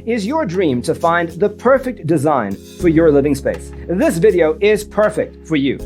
Is your dream to find the perfect design for your living space? This video is perfect for you.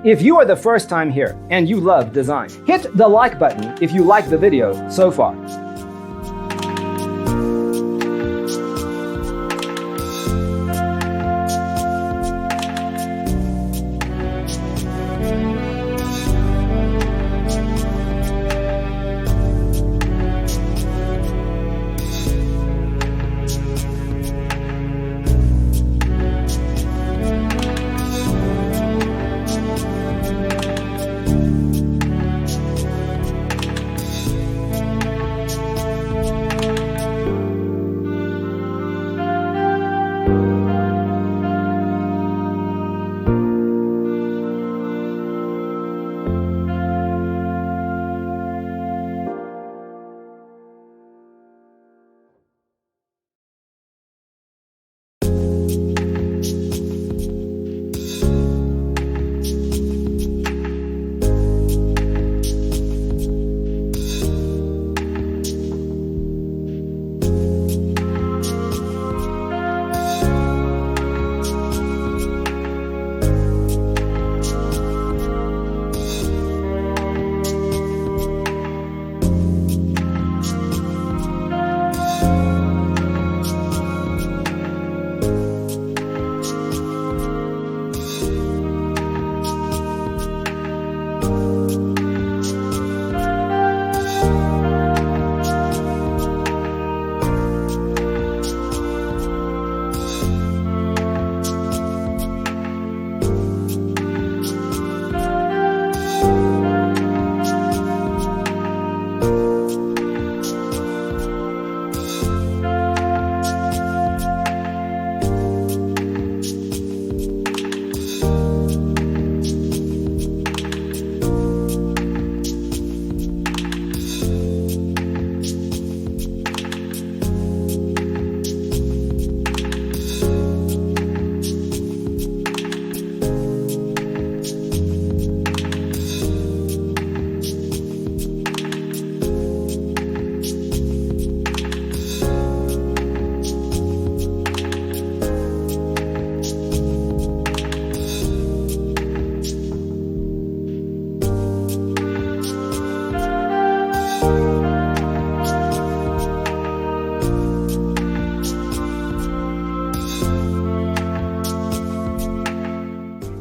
If you are the first time here and you love design, hit the like button if you like the video so far.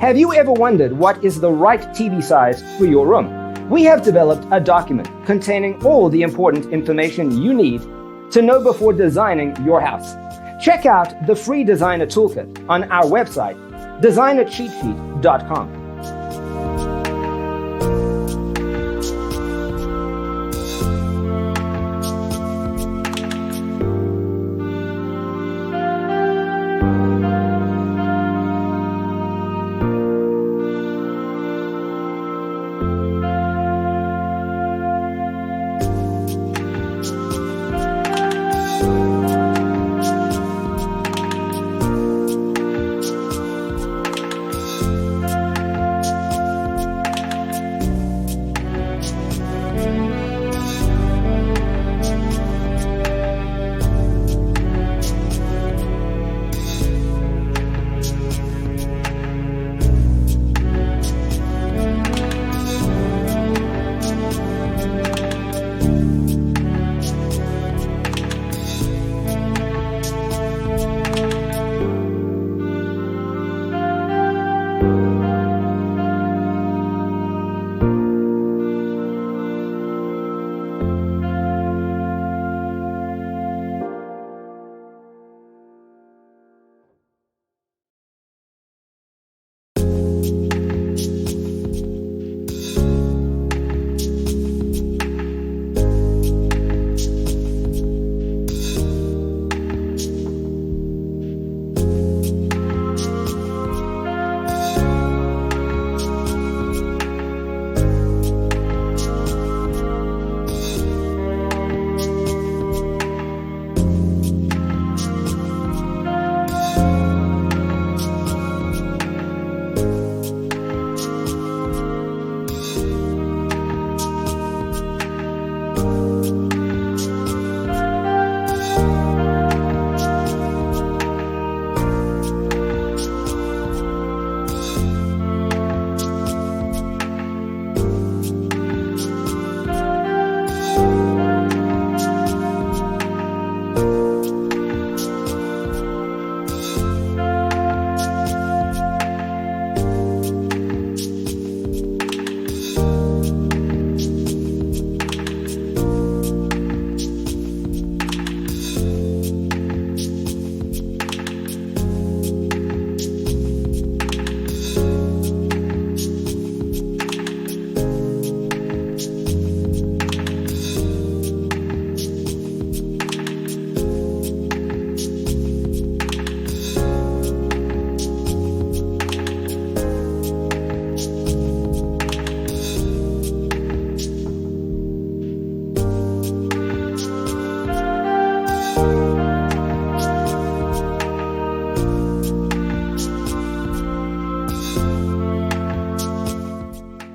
Have you ever wondered what is the right TV size for your room? We have developed a document containing all the important information you need to know before designing your house. Check out the free designer toolkit on our website, designercheatsheet.com.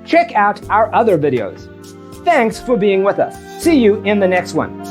Check out our other videos. Thanks for being with us. See you in the next one.